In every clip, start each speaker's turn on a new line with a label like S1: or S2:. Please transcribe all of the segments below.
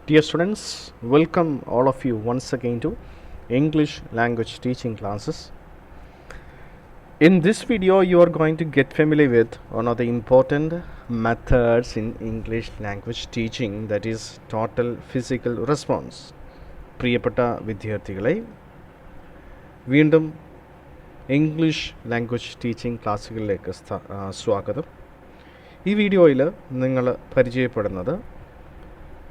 S1: Dear students, welcome all of you once again to English language teaching classes. In this video, you are going to get familiar with one of the important methods in English language teaching, that is total physical response. പ്രിയപ്പെട്ട വിദ്യാർത്ഥികളെ, വീണ്ടും English language teaching ക്ലാസ്സുകളിലേക്ക് സ്വാഗതം. ഈ വീഡിയോയിൽ നിങ്ങൾ പരിചയപ്പെടുന്നത്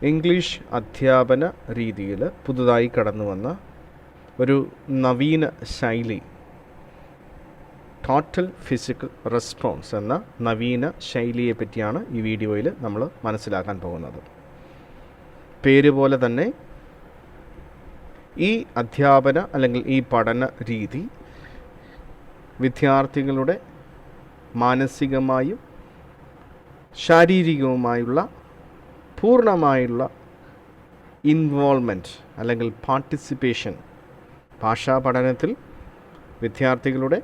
S1: English അധ്യാപന രീതിയിൽ പുതുതായി കടന്നു വന്ന ഒരു നവീന ശൈലി, ടോട്ടൽ ഫിസിക്കൽ റെസ്പോൺസ് എന്ന നവീന ശൈലിയെ പറ്റിയാണ് ഈ വീഡിയോയിൽ നമ്മൾ മനസ്സിലാക്കാൻ പോകുന്നത്. പേര് പോലെ തന്നെ ഈ അധ്യാപന അല്ലെങ്കിൽ ഈ പഠന രീതി വിദ്യാർത്ഥികളുടെ മാനസികമായും ശാരീരികവുമായുള്ള പൂർണ്ണമായുള്ള ഇൻവോൾവ്മെൻറ്റ് അല്ലെങ്കിൽ പാർട്ടിസിപ്പേഷൻ, ഭാഷാ പഠനത്തിൽ വിദ്യാർത്ഥികളുടെ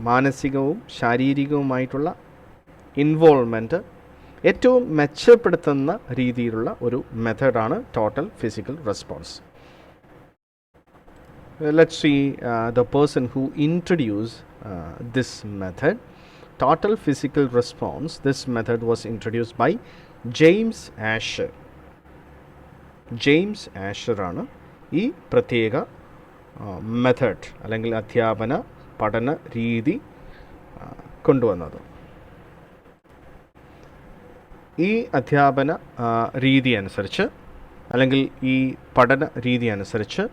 S1: മാനസികവും ശാരീരികവുമായിട്ടുള്ള ഇൻവോൾവ്മെൻറ്റ് ഏറ്റവും മെച്ചപ്പെടുത്തുന്ന രീതിയിലുള്ള ഒരു മെത്തേഡാണ് total physical response. Let's see the person who introduced this method. Total physical response. This method was introduced by James Asher. James ആഷറാണ് ഈ പ്രത്യേക മെത്തേഡ് അല്ലെങ്കിൽ അധ്യാപന പഠന രീതി കൊണ്ടുവന്നത്. ഈ അധ്യാപന രീതി അനുസരിച്ച് അല്ലെങ്കിൽ ഈ പഠന രീതി അനുസരിച്ച്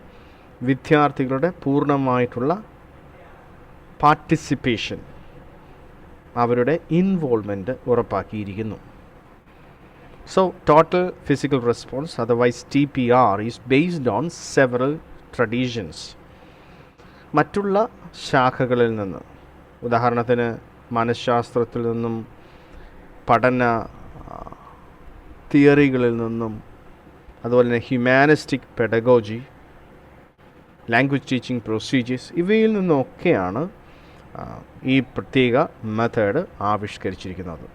S1: വിദ്യാർത്ഥികളുടെ പൂർണ്ണമായിട്ടുള്ള പാർട്ടിസിപ്പേഷൻ, അവരുടെ involvement ഉറപ്പാക്കിയിരിക്കുന്നു. So, total physical response, otherwise TPR, is based on several traditions. മറ്റുള്ള ശാഖകളിൽ നിന്ന്, ഉദാഹരണത്തിന് മനഃശാസ്ത്രത്തിൽ നിന്നും പഠന തിയറികളിൽ നിന്നും, അതുപോലെ തന്നെ humanistic pedagogy, language teaching procedures, ഇവയിൽ നിന്നൊക്കെയാണ് ഈ പ്രത്യേക method ആവിഷ്കരിച്ചിരിക്കുന്നത്.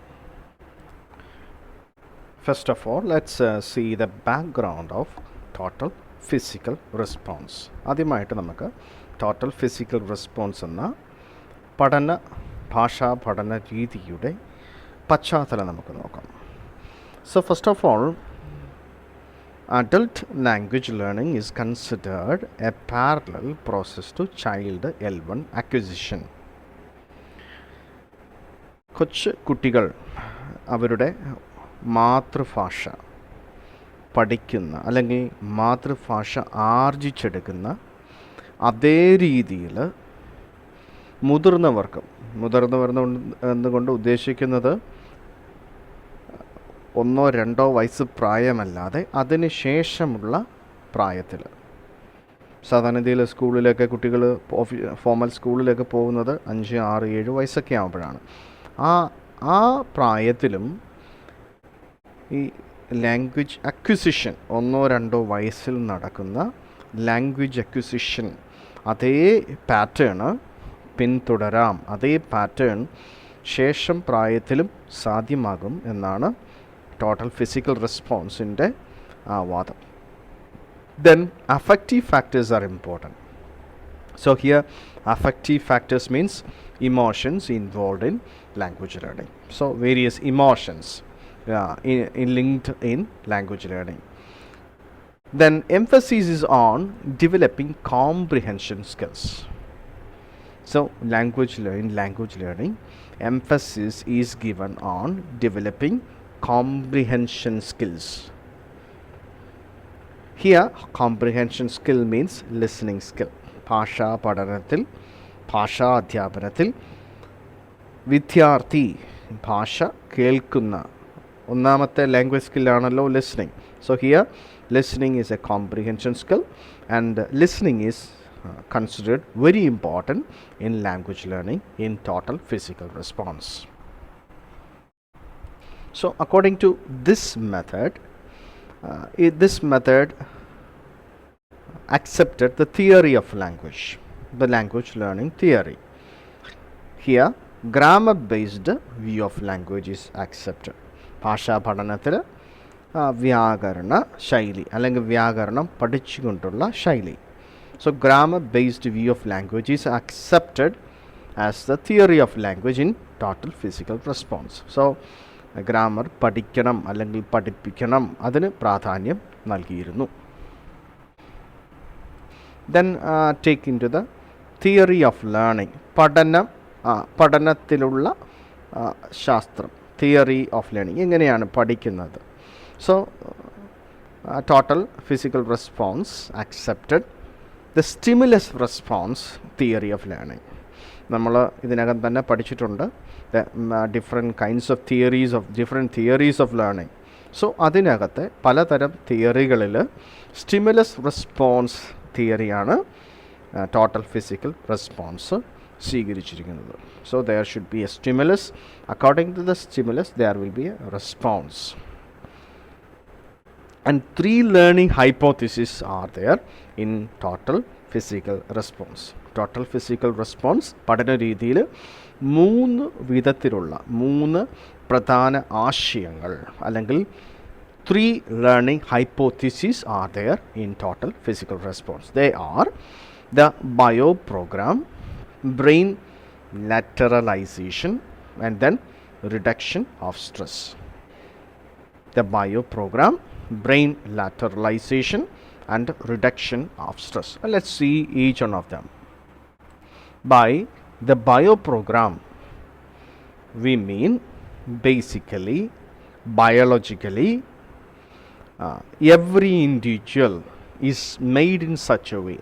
S1: First of all, let's see the background of total physical response. ആദ്യമായിട്ട് നമുക്ക് ടോട്ടൽ ഫിസിക്കൽ റെസ്പോൺസ് എന്ന ഭാഷാ പഠന രീതിയുടെ പശ്ചാത്തലം നമുക്ക് നോക്കാം. So first of all, adult language learning is considered a parallel process to child L1 acquisition. കൊച്ചു കുട്ടികൾ അവരുടെ മാതൃഭാഷ പഠിക്കുന്ന അല്ലെങ്കിൽ മാതൃഭാഷ ആർജിച്ചെടുക്കുന്ന അതേ രീതിയിൽ മുതിർന്നവർ എന്നുകൊണ്ട് ഉദ്ദേശിക്കുന്നത് 1-2 വയസ്സ് പ്രായമല്ലാതെ അതിന് ശേഷമുള്ള പ്രായത്തിൽ. സാധാരണഗതിയിൽ സ്കൂളിലൊക്കെ കുട്ടികൾ ഫോർമൽ സ്കൂളിലൊക്കെ പോകുന്നത് 5, 6, 7 വയസ്സൊക്കെ ആകുമ്പോഴാണ്. ആ പ്രായത്തിലും ഈ ലാംഗ്വേജ് അക്വിസിഷൻ 1-2 വയസ്സിൽ നടക്കുന്ന ലാംഗ്വേജ് അക്വിസിഷൻ അതേ പാറ്റേൺ പിന്തുടരാം, അതേ പാറ്റേൺ ശേഷം പ്രായത്തിലും സാധ്യമാകും എന്നാണ് ടോട്ടൽ ഫിസിക്കൽ റെസ്പോൺസിൻ്റെ വാദം. Then affective factors are important. So here affective factors means emotions involved in language learning. So various emotions linked in language learning. Then emphasis is on developing comprehension skills. So language learning emphasis is given on developing comprehension skills. Here comprehension skill means listening skill. ഭാഷാ പഠനത്തിൽ, ഭാഷാ അധ്യാപനത്തിൽ വിദ്യാർത്ഥി ഭാഷ കേൾക്കുന്ന ഒന്നാമത്തെ language സ്കില്ലാണല്ലോ listening. So here listening is a comprehension skill and listening is considered very important in language learning in total physical response. So according to this method accepted the theory of language, the language learning theory. Here grammar based view of language is accepted. ഭാഷാ പഠനത്തിൽ വ്യാകരണ ശൈലി അല്ലെങ്കിൽ വ്യാകരണം പഠിച്ചുകൊണ്ടുള്ള ശൈലി. So grammar based view of language is accepted as the theory of language in total physical response. So grammar പഠിക്കണം അല്ലെങ്കിൽ പഠിപ്പിക്കണം, അതിന് പ്രാധാന്യം നൽകിയിരുന്നു. Then take into the theory of learning, പഠനത്തിലുള്ള ശാസ്ത്രം, theory of learning, എങ്ങനെയാണ് പഠിക്കുന്നത്. So total physical response accepted the stimulus response theory of learning. നമ്മൾ ഇതിനകം തന്നെ പഠിച്ചിട്ടുണ്ട് different kinds of different theories of learning. So അതിനകത്തെ പലതരം തിയറികളിൽ സ്റ്റിമുലസ് റെസ്പോൺസ് തിയറിയാണ് ടോട്ടൽ ഫിസിക്കൽ റെസ്പോൺസ് സ്വീകരിച്ചിരിക്കുന്നത്. So there should be a stimulus. According to the stimulus there will be a response. And 3 learning hypotheses are there in total physical response. Total physical response പഠന രീതിയിൽ 3 വിധത്തിലുള്ള 3 പ്രധാന ആശയങ്ങൾ അല്ലെങ്കിൽ 3 learning hypotheses are there in total physical response. They are the bio program, brain lateralization, and then reduction of stress. The bio program, brain lateralization, and reduction of stress. Let's see each one of them. By the bio program we mean basically biologically every individual is made in such a way.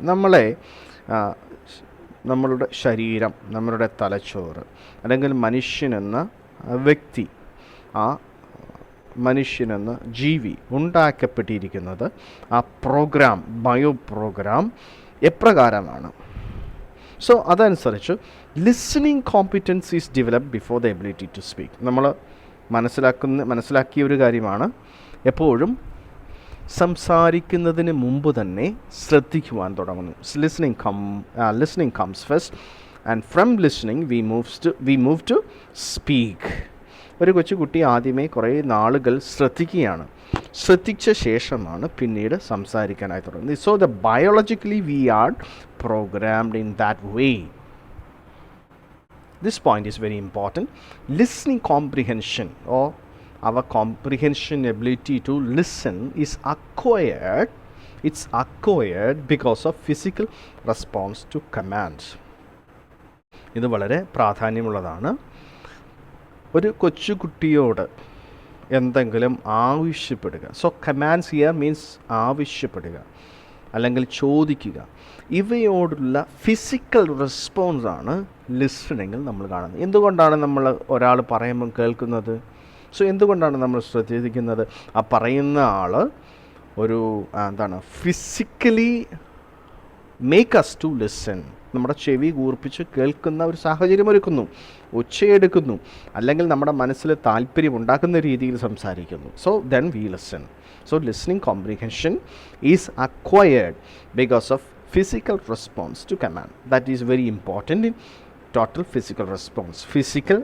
S1: നമ്മളുടെ ശരീരം, നമ്മളുടെ തലച്ചോറ് അല്ലെങ്കിൽ മനുഷ്യനെന്ന വ്യക്തി, ആ മനുഷ്യനെന്ന ജീവി ഉണ്ടാക്കപ്പെട്ടിരിക്കുന്നത് ആ പ്രോഗ്രാം, ബയോ പ്രോഗ്രാം എപ്രകാരമാണ്. സോ അതനുസരിച്ച് listening competence is developed before the ability to speak. നമ്മൾ മനസ്സിലാക്കിയ ഒരു കാര്യമാണ്, എപ്പോഴും സംസാരിക്കുന്നതിന് മുമ്പ് തന്നെ ശ്രദ്ധിക്കുവാൻ തുടങ്ങുന്നു. Listening comes first, and from listening we move to speak. ഒരു കൊച്ചുകുട്ടി ആദ്യമേ കുറേ നാളുകൾ ശ്രദ്ധിച്ച ശേഷമാണ് പിന്നീട് സംസാരിക്കാനായി തുടങ്ങുന്നത്. So the biologically we are programmed in that way. This point is very important. Listening comprehension, or our comprehension ability to listen, is acquired. It's acquired because of physical response to commands. ഇത് വളരെ പ്രാധാന്യമുള്ളതാണ്. ഒരു കൊച്ചുകുട്ടിയോട് എന്തെങ്കിലും ആവശ്യപ്പെടുക. So commands here means ആവശ്യപ്പെടുക അല്ലെങ്കിൽ ചോദിക്കുക. ഇവയോടുള്ള physical റെസ്പോൺസാണ് ലിസണിങ്ങിൽ നമ്മൾ കാണുന്നത്. എന്തുകൊണ്ടാണ് നമ്മൾ ഒരാൾ പറയുമ്പം കേൾക്കുന്നത്? സോ എന്തുകൊണ്ടാണ് നമ്മൾ ശ്രദ്ധിക്കുന്നത്? ആ പറയുന്ന ആൾ ഒരു physically make us to listen. നമ്മുടെ ചെവി കൂർപ്പിച്ച് കേൾക്കുന്ന ഒരു സാഹചര്യം ഒരുക്കുന്നു, ഉച്ചയെടുക്കുന്നു, അല്ലെങ്കിൽ നമ്മുടെ മനസ്സിൽ താല്പര്യം ഉണ്ടാക്കുന്ന രീതിയിൽ സംസാരിക്കുന്നു. So then we listen. So listening comprehension is acquired because of physical response to command. That is very important in total physical response. Physical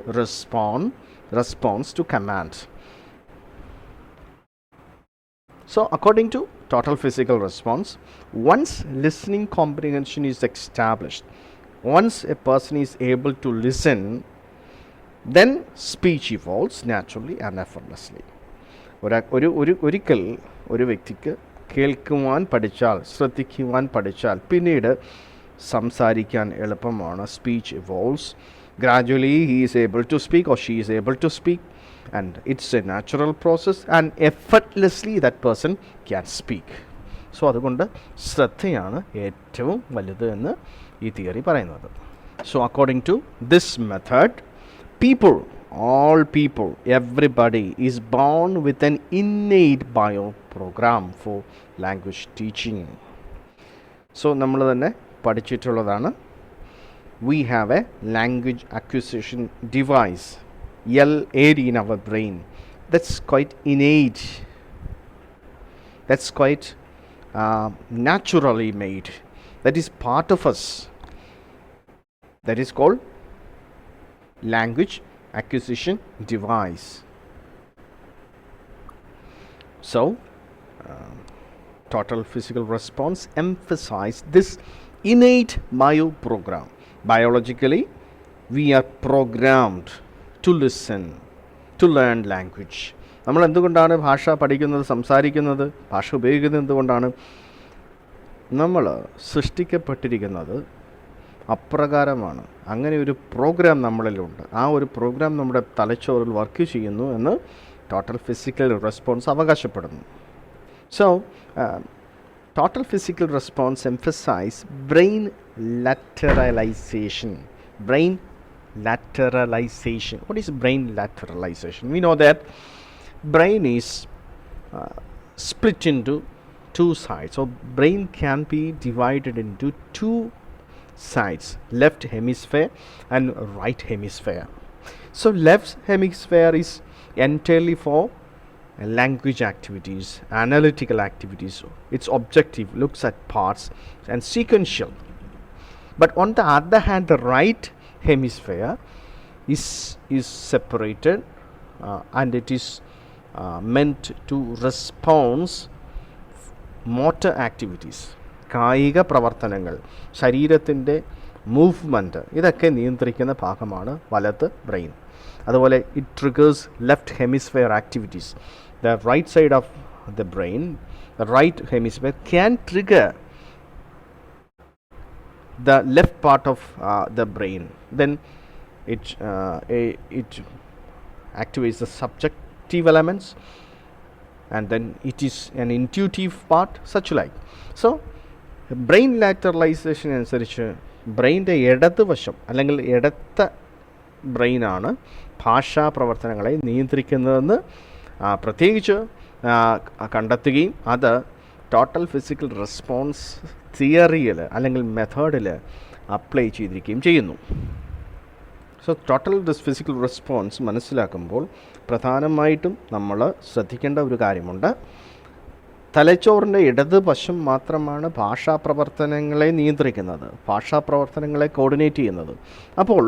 S1: response to command. So according to total physical response, once listening comprehension is established, once a person is able to listen, then speech evolves naturally and effortlessly. ഒരിക്കൽ ഒരു വ്യക്തിക്ക് കേൾക്കുവാൻ പഠിച്ചാൽ, ശ്രദ്ധിക്കുവാൻ പഠിച്ചാൽ, പിന്നീട് സംസാരിക്കാൻ എളുപ്പമാണ്. Speech evolves gradually. He is able to speak or she is able to speak, and it's a natural process, and effortlessly that person can speak. So അതുകൊണ്ട് ശ്രദ്ധയാണ് ഏറ്റവും വലുത് എന്ന് ഈ തിയറി പറയുന്നത്. So according to this method, all people, everybody is born with an innate bio program for language teaching. So നമ്മൾ തന്നെ പഠിച്ചിട്ടുള്ളതാണ്, we have a language acquisition device, LAD, in our brain. That's quite innate, that's quite naturally made, that is part of us, that is called language acquisition device. So, total physical response emphasize this innate bio program. Biologically, we are programmed to listen, to learn language. നമ്മൾ എന്തുകൊണ്ടാണ് ഭാഷ പഠിക്കുന്നത്, സംസാരിക്കുന്നത്, ഭാഷ ഉപയോഗിക്കുന്നത്? എന്തുകൊണ്ടാണ്? നമ്മൾ സൃഷ്ടിക്കപ്പെട്ടിരിക്കുന്നത് അപ്രകാരമാണ്. അങ്ങനെ ഒരു പ്രോഗ്രാം നമ്മളിലുണ്ട്. ആ ഒരു പ്രോഗ്രാം നമ്മുടെ തലച്ചോറിൽ വർക്ക് ചെയ്യുന്നു എന്ന് ടോട്ടൽ ഫിസിക്കൽ റെസ്പോൺസ് അവകാശപ്പെടുന്നു. So, total physical response emphasize brain lateralization. Brain lateralization. What is brain lateralization? We know that brain is split into two sides. So, brain can be divided into two sides, left hemisphere and right hemisphere. So, left hemisphere is entirely for language activities, analytical activities. Its objective looks at parts and sequential. But on the other hand, the right hemisphere is separated and it is meant to response motor activities. കായിക പ്രവർത്തനങ്ങൾ, ശരീരത്തിൻ്റെ movement, ഇതൊക്കെ നിയന്ത്രിക്കുന്ന ഭാഗമാണ് വലത് brain. അതുപോലെ it triggers left hemisphere activities. The right side of the brain, the right hemisphere, can trigger the left part of the brain. Then it activates the subjective elements, and then it is an intuitive part, such like. So, brain lateralization അനുസരിച്ച് ബ്രെയിൻ്റെ ഇടത് വശം അല്ലെങ്കിൽ ഇടത്ത ബ്രെയിനാണ് ഭാഷാ പ്രവർത്തനങ്ങളെ നിയന്ത്രിക്കുന്നതെന്ന് പ്രത്യേകിച്ച് കണ്ടെത്തുകയും അത് total physical response തിയറിയിൽ അല്ലെങ്കിൽ മെത്തേഡിൽ അപ്ലൈ ചെയ്തിരിക്കുകയും ചെയ്യുന്നു. സോ ടോട്ടൽ ഫിസിക്കൽ റെസ്പോൺസ് മനസ്സിലാക്കുമ്പോൾ പ്രധാനമായിട്ടും നമ്മൾ ശ്രദ്ധിക്കേണ്ട ഒരു കാര്യമുണ്ട്. തലച്ചോറിൻ്റെ ഇടത് വശം മാത്രമാണ് ഭാഷാ പ്രവർത്തനങ്ങളെ നിയന്ത്രിക്കുന്നത്, ഭാഷാ പ്രവർത്തനങ്ങളെ കോർഡിനേറ്റ് ചെയ്യുന്നത്. അപ്പോൾ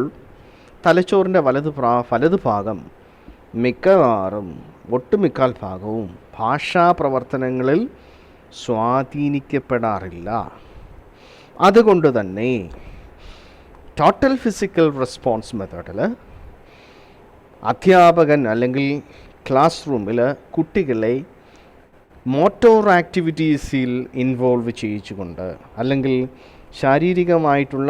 S1: തലച്ചോറിൻ്റെ വലത് ഭാഗം മിക്കവാറും ഒട്ടുമിക്കാൽ ഭാഗവും ഭാഷാ പ്രവർത്തനങ്ങളിൽ സ്വാധീനിക്കപ്പെടാറില്ല. അതുകൊണ്ട് തന്നെ ടോട്ടൽ ഫിസിക്കൽ റെസ്പോൺസ് മെത്തേഡിൽ അധ്യാപകൻ അല്ലെങ്കിൽ ക്ലാസ് റൂമിൽ കുട്ടികളെ മോട്ടോർ ആക്ടിവിറ്റീസിൽ ഇൻവോൾവ് ചെയ്യിച്ചുകൊണ്ട് അല്ലെങ്കിൽ ശാരീരികമായിട്ടുള്ള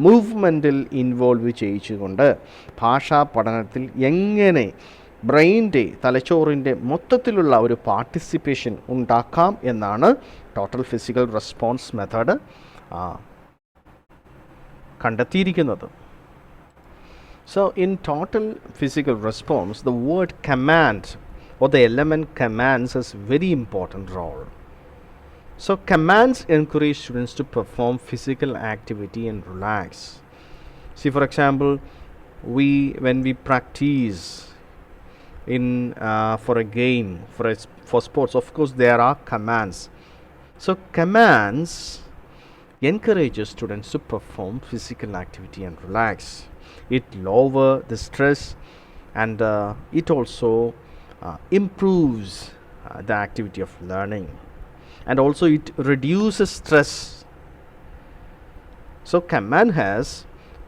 S1: മൂവ്മെൻറ്റിൽ ഇൻവോൾവ് ചെയ്യിച്ചുകൊണ്ട് ഭാഷാ പഠനത്തിൽ എങ്ങനെ ബ്രെയിൻ്റെ, തലച്ചോറിൻ്റെ മൊത്തത്തിലുള്ള ഒരു പാർട്ടിസിപ്പേഷൻ ഉണ്ടാക്കാം എന്നാണ് ടോട്ടൽ ഫിസിക്കൽ റെസ്പോൺസ് മെത്തേഡ് കണ്ടെത്തിയിരിക്കുന്നത്. So, in total physical response, the word command or the element commands has very important role. So, commands encourage students to perform physical activity and relax. See, for example, when we practice in for a game, for sports, of course there are commands. So, commands encourages students to perform physical activity and relax. It lower the stress and it also improves the activity of learning, and also it reduces stress. So, command has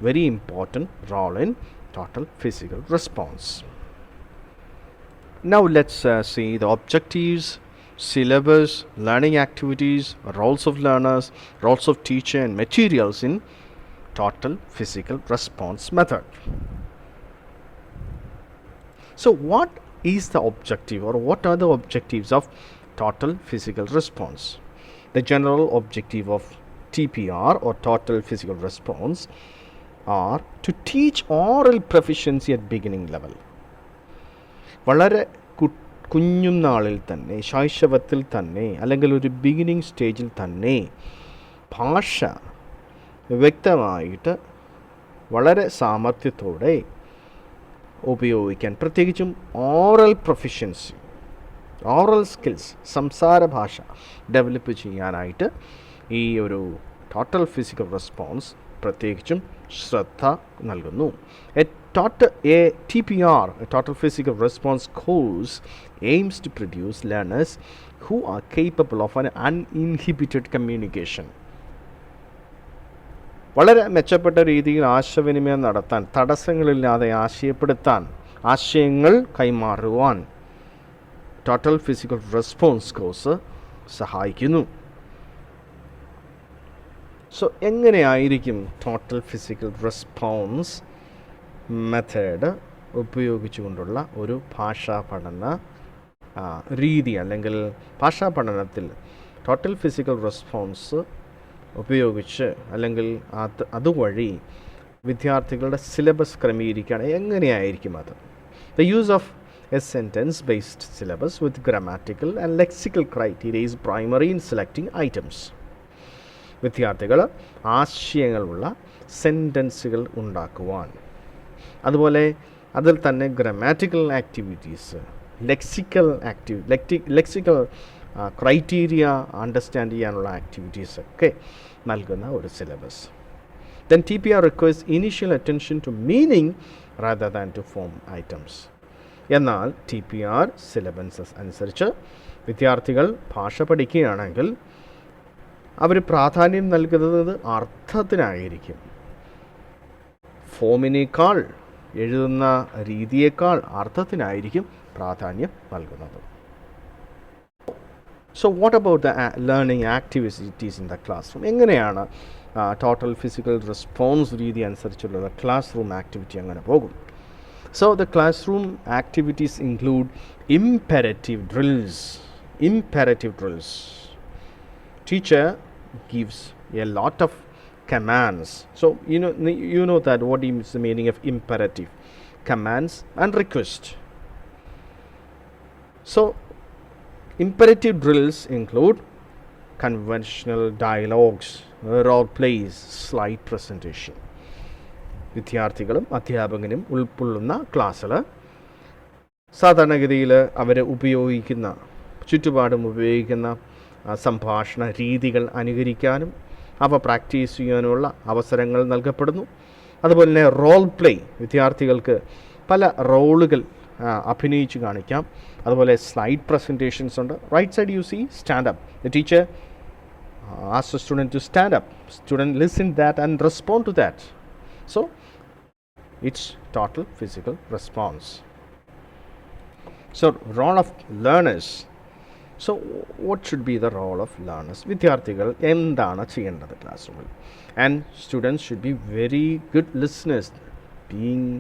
S1: very important role in total physical response. Now, let's see the objectives, syllabus, learning activities, roles of learners, roles of teacher and materials in total physical response method. So, what is the objective, or what are the objectives of total physical response? The general objective of TPR or total physical response are to teach oral proficiency at beginning level. വളരെ കുഞ്ഞുനാളിൽ തന്നെ, ശൈശവത്തിൽ തന്നെ അല്ലെങ്കിൽ ഒരു beginning സ്റ്റേജിൽ തന്നെ ഭാഷ വ്യക്തമായിട്ട് വളരെ സാമർഥ്യത്തോടെ ഉപയോഗിക്കാൻ, പ്രത്യേകിച്ചും ഓറൽ പ്രൊഫിഷ്യൻസി, ഓറൽ സ്കിൽസ്, സംസാര ഭാഷ ഡെവലപ്പ് ചെയ്യാനായിട്ട് ഈ ഒരു ടോട്ടൽ ഫിസിക്കൽ റെസ്പോൺസ് പ്രത്യേകിച്ചും ശ്രദ്ധ നൽകുന്നു. A TPR, a Total Physical Response course, aims to produce learners who are capable of an uninhibited communication. വളരെ മെച്ചപ്പെട്ട രീതിയിൽ ആശയവിനിമയം നടത്താൻ, തടസ്സങ്ങളില്ലാതെ ആശയങ്ങൾ കൈമാറുവാൻ ടോട്ടൽ ഫിസിക്കൽ റെസ്പോൺസ് കോഴ്സ് സഹായിക്കുന്നു. സോ എങ്ങനെയായിരിക്കും ടോട്ടൽ ഫിസിക്കൽ റെസ്പോൺസ് മെത്തേഡ് ഉപയോഗിച്ചുകൊണ്ടുള്ള ഒരു ഭാഷാ പഠന രീതി, അല്ലെങ്കിൽ ഭാഷാ പഠനത്തിൽ ടോട്ടൽ ഫിസിക്കൽ റെസ്പോൺസ് ഉപയോഗിച്ച് അല്ലെങ്കിൽ അതുവഴി വിദ്യാർത്ഥികളുടെ സിലബസ് ക്രമീകരിക്കുകയാണ്. എങ്ങനെയായിരിക്കും അത്? The use of a sentence based syllabus with grammatical and lexical criteria is primary in selecting items. വിദ്യാർത്ഥികൾ ആശയങ്ങളുള്ള സെൻറ്റൻസുകൾ ഉണ്ടാക്കുവാൻ, അതുപോലെ അതിൽ തന്നെ grammatical activities, lexical criteria understand ചെയ്യാനുള്ള ആക്ടിവിറ്റീസൊക്കെ നൽകുന്ന ഒരു syllabus. Then TPR requires initial attention to meaning rather than to form items. എന്നാൽ TPR സിലബസസ് അനുസരിച്ച് വിദ്യാർത്ഥികൾ ഭാഷ പഠിക്കുകയാണെങ്കിൽ അവർ പ്രാധാന്യം നൽകുന്നത് അർത്ഥത്തിനായിരിക്കും. ഫോമിനേക്കാൾ, എഴുതുന്ന രീതിയേക്കാൾ അർത്ഥത്തിനായിരിക്കും പ്രാധാന്യം നൽകുന്നത്. So what about the learning activities in the classroom? എങ്ങനെയാണ് ടോട്ടൽ ഫിസിക്കൽ റെസ്പോൺസ് രീതി അനുസരിച്ചുള്ള ക്ലാസ് റൂം ആക്ടിവിറ്റി അങ്ങനെ പോകും? So the classroom activities include imperative drills. Teacher gives a lot of commands. So you know that what is the meaning of imperative? Commands and request. So imperative drills include conventional dialogues, role plays, slide presentation. വിദ്യാർത്ഥികളും അധ്യാപകനും ഉൾക്കൊള്ളുന്ന ക്ലാസ്സിൽ സാധാരണഗതിയിൽ അവർ ചുറ്റുപാടും ഉപയോഗിക്കുന്ന സംഭാഷണ രീതികൾ അനുകരിക്കാനും അവ പ്രാക്ടീസ് ചെയ്യാനുമുള്ള അവസരങ്ങൾ നൽകപ്പെടുന്നു. അതുപോലെ തന്നെ റോൾ പ്ലേ, വിദ്യാർത്ഥികൾക്ക് പല റോളുകൾ അഭിനയിച്ച് കാണിക്കാം. അതുപോലെ സ്ലൈഡ് പ്രസൻറ്റേഷൻസ് ഉണ്ട്. Right side you see stand up. The teacher asks the student to stand up. Student listen that and respond to that. So it's total physical response. So role of learners. So what should be the role of learners? വിദ്യാർത്ഥികൾ എന്താണ് ചെയ്യേണ്ടത് ക്ലാസ് റൂമിൽ? And students should be very good listeners, being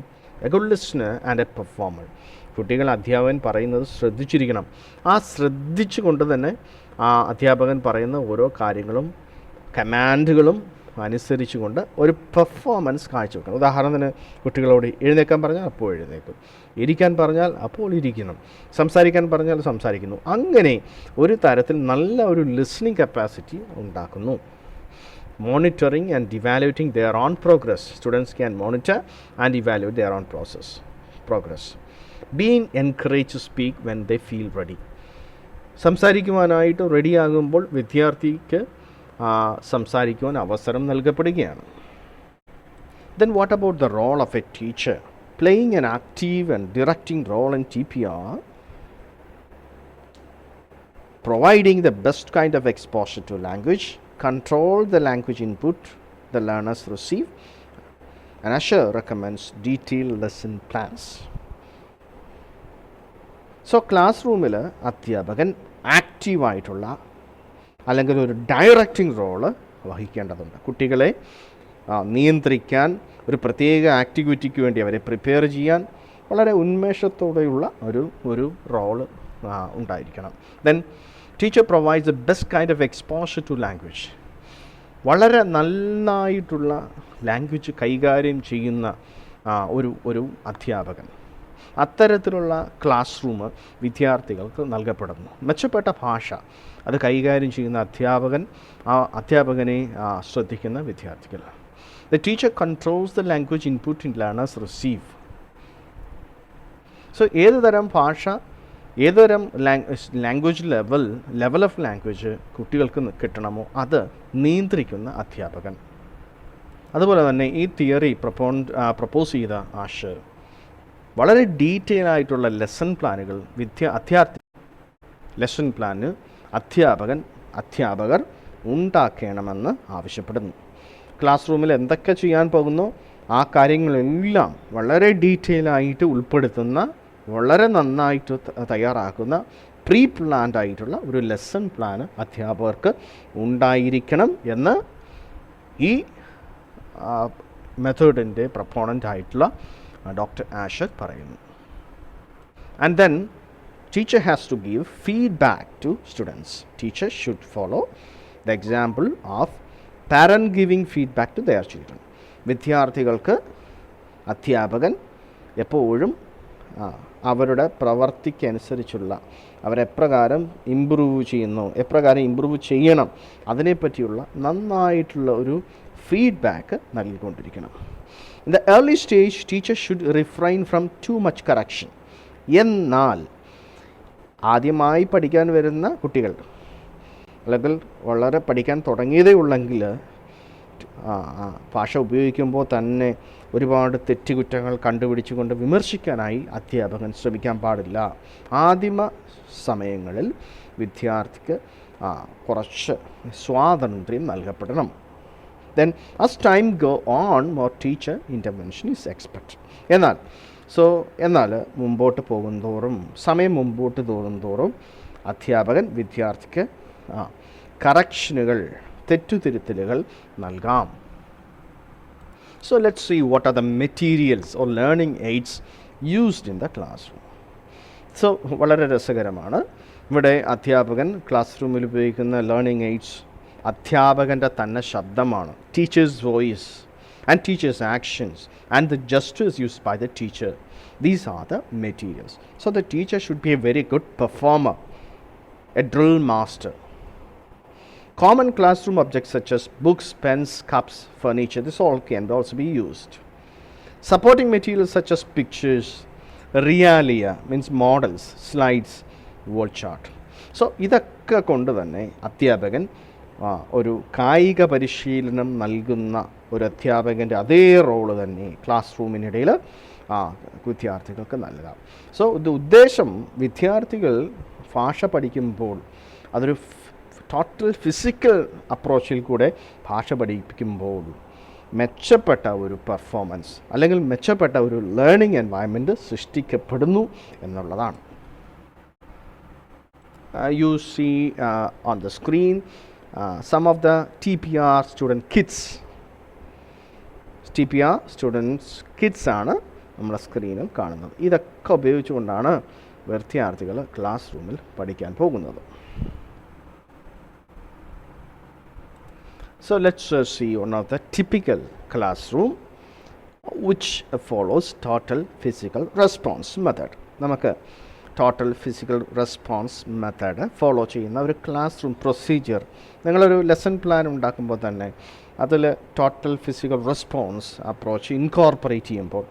S1: a good listener and a performer. കുട്ടികൾ അധ്യാപകൻ പറയുന്നത് ശ്രദ്ധിച്ചിരിക്കണം. ശ്രദ്ധിച്ചു കൊണ്ട് തന്നെ അധ്യാപകൻ പറയുന്ന ഓരോ കാര്യങ്ങളും കമാൻഡുകളും അനുസരിച്ചുകൊണ്ട് ഒരു പെർഫോമൻസ് കാഴ്ചവെക്കണം. ഉദാഹരണത്തിന് കുട്ടികളോട് എഴുന്നേക്കാൻ പറഞ്ഞാൽ അപ്പോൾ എഴുന്നേക്കും, ഇരിക്കാൻ പറഞ്ഞാൽ അപ്പോൾ ഇരിക്കണം, സംസാരിക്കാൻ പറഞ്ഞാൽ സംസാരിക്കുന്നു. അങ്ങനെ ഒരു തരത്തിൽ നല്ല ഒരു ലിസണിങ് കപ്പാസിറ്റി ഉണ്ടാക്കുന്നു. Monitoring and evaluating their own progress. Students can monitor and evaluate their own progress. Being encouraged to speak when they feel ready. സംസാരിക്കുവാനായിട്ട് റെഡിയാകുമ്പോൾ വിദ്യാർത്ഥിക്ക് സംസാരിക്കുവാൻ അവസരം നൽകപ്പെടുകയാണ്. Then what about the role of a teacher? Playing an active and directing role in TPR, providing the best kind of exposure to language, control the language input the learners receive, and Asher recommends detailed lesson plans. So class റൂമിൽ അധ്യാപകൻ ആക്റ്റീവായിട്ടുള്ള അല്ലെങ്കിൽ ഒരു directing role വഹിക്കേണ്ടതുണ്ട്. കുട്ടികളെ നിയന്ത്രിക്കാൻ, ഒരു പ്രത്യേക ആക്ടിവിറ്റിക്ക് വേണ്ടി അവരെ പ്രിപ്പയർ ചെയ്യാൻ വളരെ ഉന്മേഷത്തോടെയുള്ള ഒരു റോള് ഉണ്ടായിരിക്കണം. Then teacher provides the best kind of exposure to language. വളരെ നന്നായിട്ടുള്ള ലാംഗ്വേജ് കൈകാര്യം ചെയ്യുന്ന ഒരു അധ്യാപകൻ, അത്തരത്തിലുള്ള ക്ലാസ് റൂം വിദ്യാർത്ഥികൾക്ക് നൽകപ്പെടുന്നു. മെച്ചപ്പെട്ട ഭാഷ അത് കൈകാര്യം ചെയ്യുന്ന അധ്യാപകനെ ശ്രദ്ധിക്കുന്ന വിദ്യാർത്ഥികൾ. The teacher controls the language input in learners receive. So ഏതുതരം ലാംഗ്വേജ് ലെവൽ ഓഫ് ലാംഗ്വേജ് കുട്ടികൾക്ക് കിട്ടണമോ അത് നിയന്ത്രിക്കുന്ന അധ്യാപകൻ. അതുപോലെ തന്നെ ഈ തിയറി പ്രപ്പോസ് ചെയ്ത ആഷ് വളരെ ഡീറ്റെയിൽ ആയിട്ടുള്ള ലെസൺ പ്ലാനുകൾ ലെസൺ പ്ലാന് അധ്യാപകർ ഉണ്ടാക്കണമെന്ന് ആവശ്യപ്പെടുന്നു. ക്ലാസ് റൂമിൽ എന്തൊക്കെ ചെയ്യാൻ പോകുന്നു ആ കാര്യങ്ങളെല്ലാം വളരെ ഡീറ്റെയിൽ ആയിട്ട് ഉൾപ്പെടുത്തുന്ന, വളരെ നന്നായിട്ട് തയ്യാറാക്കുന്ന, പ്രീ പ്ലാൻഡ് ആയിട്ടുള്ള ഒരു ലെസൺ പ്ലാന് അധ്യാപകർക്ക് ഉണ്ടായിരിക്കണം എന്ന് ഈ മെത്തേഡിൻ്റെ പ്രൊപ്പോണൻ്റ് ആയിട്ടുള്ള ഡോക്ടർ ആഷർ പറയുന്നു. And then teacher has to give feedback to students. Teacher should follow the example of parent giving feedback to their children. വിദ്യാർത്ഥികൾക്ക് അധ്യാപകൻ എപ്പോഴും അവരുടെ പ്രവർത്തിക്കനുസരിച്ചുള്ള അവരെപ്രകാരം ഇമ്പ്രൂവ് ചെയ്യണം അതിനെപ്പറ്റിയുള്ള നന്നായിട്ടുള്ള ഒരു feedback നൽകിക്കൊണ്ടിരിക്കണം. In the early stage, teachers should refrain from too much correction. എന്നാൽ ആദ്യമായി പഠിക്കാൻ വരുന്ന കുട്ടികൾ അല്ലെങ്കിൽ വളരെ പഠിക്കാൻ തുടങ്ങിയതേ ഉള്ളെങ്കിൽ ഭാഷ ഉപയോഗിക്കുമ്പോൾ തന്നെ ഒരുപാട് തെറ്റുകുറ്റങ്ങൾ കണ്ടുപിടിച്ചുകൊണ്ട് വിമർശിക്കാനായി അധ്യാപകൻ ശ്രമിക്കാൻ പാടില്ല. ആദിമ സമയങ്ങളിൽ വിദ്യാർത്ഥിക്ക് കുറച്ച് സ്വാതന്ത്ര്യം നൽകപ്പെടണം. Then as time go on, more teacher intervention is expected. എന്നാൽ സമയം മുമ്പോട്ട് പോകുന്തോറും അധ്യാപകൻ വിദ്യാർത്ഥിക്ക് കറക്ഷനുകൾ, തെറ്റുതിരുത്തലുകൾ നൽകാം. So let's see what are the materials or learning aids used in the classroom. So വളരെ രസകരമാണ്. ഇവിടെ അധ്യാപകൻ ക്ലാസ് റൂമിൽ ഉപയോഗിക്കുന്ന ലേണിംഗ് എയ്ഡ്സ് അധ്യാപകൻ്റെ തന്നെ ശബ്ദമാണ്. Teachers voice and teacher's actions and the gestures used by the teacher. These are the materials. So the teacher should be a very good performer, a drill master. Common classroom objects such as books, pens, cups, furniture, this all can also be used. Supporting materials such as pictures, realia means models, slides, wall chart. So ഇതൊക്കെ കൊണ്ട് തന്നെ അധ്യാപകൻ ഒരു കായിക പരിശീലനം നൽകുന്ന ഒരു അധ്യാപകൻ്റെ അതേ റോള് തന്നെ ക്ലാസ് റൂമിനിടയിൽ വിദ്യാർത്ഥികൾക്ക് നൽകാം. സോ ഇത് ഉദ്ദേശം വിദ്യാർത്ഥികൾ ഭാഷ പഠിക്കുമ്പോൾ അതൊരു ടോട്ടൽ ഫിസിക്കൽ അപ്രോച്ചിൽ കൂടെ ഭാഷ പഠിപ്പിക്കുമ്പോൾ മെച്ചപ്പെട്ട ഒരു പെർഫോമൻസ് അല്ലെങ്കിൽ മെച്ചപ്പെട്ട ഒരു ലേണിംഗ് എൻവയൺമെൻറ്റ് സൃഷ്ടിക്കപ്പെടുന്നു എന്നുള്ളതാണ്. You see on the screen some of the TPR student kits. TPR students kits ആണ് നമ്മുടെ സ്ക്രീനിൽ കാണുന്നത്. ഇതൊക്കെ ഉപയോഗിച്ചുകൊണ്ടാണ് വിദ്യാർത്ഥികൾ ക്ലാസ് റൂമിൽ പഠിക്കാൻ പോകുന്നത്. So let's see one of the typical classroom which follows total physical response method. നമുക്ക് total physical response method follow ചെയ്യുന്ന ഒരു ക്ലാസ് റൂം പ്രൊസീജിയർ നിങ്ങളൊരു ലെസൺ പ്ലാൻ ഉണ്ടാക്കുമ്പോൾ തന്നെ അതിൽ total physical response approach incorporate ചെയ്യുമ്പോൾ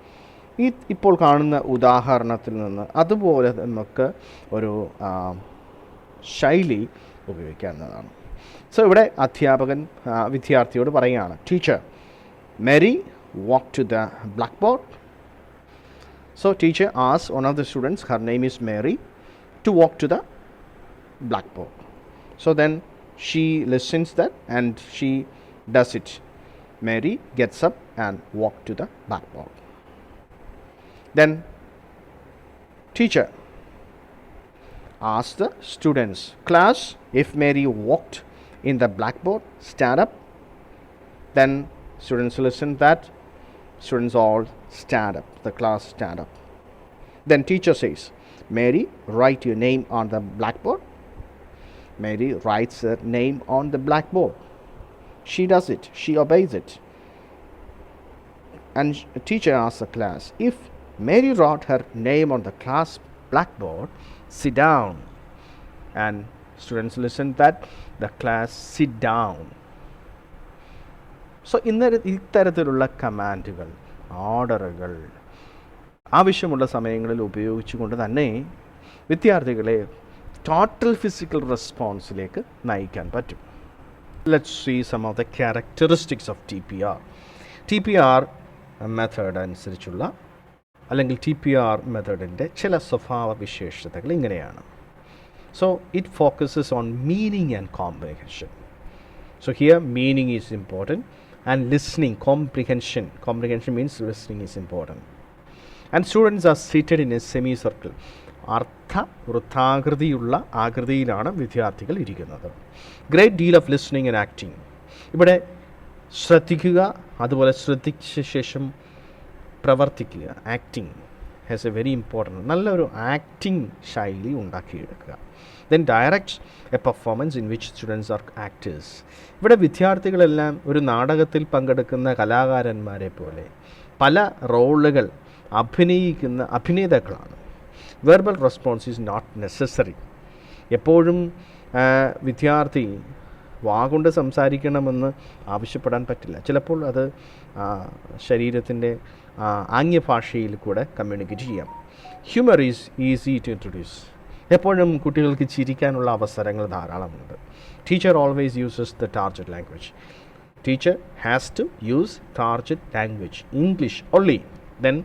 S1: ഇപ്പോൾ കാണുന്ന ഉദാഹരണത്തിൽ നിന്ന് അതുപോലെ നമുക്ക് ഒരു ശൈലി ഉപയോഗിക്കാവുന്നതാണ്. സോ ഇവിടെ അധ്യാപകൻ വിദ്യാർത്ഥിയോട് പറയുകയാണ്, teacher Mary walk to the blackboard. So teacher asks one of the students, her name is Mary, to walk to the blackboard. So then she listens that and she does it. Mary gets up and walk to the blackboard. Then teacher asks the students, class, if Mary walked in the blackboard, stand up. Then students listen that. Students all stand up. The class stand up. Then teacher says, Mary, write your name on the blackboard. Mary writes her name on the blackboard. She does it. She obeys it. And teacher asks the class, if Mary wrote her name on the class blackboard, sit down. And students listen that the class sit down. So ഇത്തരത്തിലുള്ള കമാൻഡുകൾ, ഓർഡറുകൾ ആവശ്യമുള്ള സമയങ്ങളിൽ ഉപയോഗിച്ചുകൊണ്ട് തന്നെ വിദ്യാർത്ഥികളെ total physical റെസ്പോൺസിലേക്ക് നയിക്കാൻ പറ്റും. Let's see some of the characteristics of TPR. TPR method അനുസരിച്ചുള്ള അല്ലെങ്കിൽ TPR മെത്തേഡിൻ്റെ ചില സ്വഭാവ വിശേഷതകൾ ഇങ്ങനെയാണ്. So it focuses on meaning and comprehension. So here meaning is important and listening, comprehension means listening is important. And students are seated in a semicircle. അർത്ഥ വൃത്താകൃതിയുള്ള ആകൃതിയിലാണ് വിദ്യാർത്ഥികൾ ഇരിക്കുന്നത്. Great deal of listening and acting. ഇവിടെ ശ്രദ്ധിക്കുക, അതുപോലെ ശ്രദ്ധിച്ച ശേഷം പ്രവർത്തിക്കുക. Acting has A very important. നല്ലൊരു ആക്ടിങ് ശൈലി ഉണ്ടാക്കിയെടുക്കുക. Then direct A performance in which students are actors. ഇവിടെ വിദ്യാർത്ഥികളെല്ലാം ഒരു നാടകത്തിൽ പങ്കെടുക്കുന്ന കലാകാരന്മാരെ പോലെ പല റോളുകൾ അഭിനയിക്കുന്ന അഭിനേതാക്കളാണ്. Verbal response is not necessary. എപ്പോഴും വിദ്യാർത്ഥി വാഗൊണ്ട് സംസാരിക്കണമെന്ന് ആവശ്യപ്പെടാൻ പറ്റില്ല. ചിലപ്പോൾ അത് ശരീരത്തിൻ്റെ ആംഗ്യഭാഷയിൽ കൂടെ കമ്മ്യൂണിക്കേറ്റ് ചെയ്യാം. Humour is easy to introduce. എപ്പോഴും കുട്ടികൾക്ക് ചിരിക്കാനുള്ള അവസരങ്ങൾ ധാരാളമുണ്ട്. Teacher always uses the target language. Teacher has to use target language, English only. Then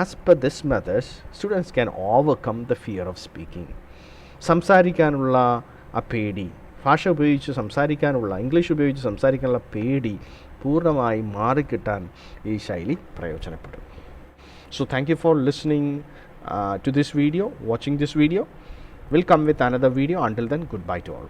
S1: as per this method, students can overcome the fear of speaking. സംസാരിക്കാനുള്ള ആ പേടി, ഭാഷ ഉപയോഗിച്ച് സംസാരിക്കാനുള്ള, ഇംഗ്ലീഷ് ഉപയോഗിച്ച് സംസാരിക്കാനുള്ള പേടി പൂർണ്ണമായി മാറിക്കിട്ടാൻ ഈ ശൈലി പ്രയോജനപ്പെടും. So thank you for listening to this video, watching this video. We'll come with another video. Until then, goodbye to all.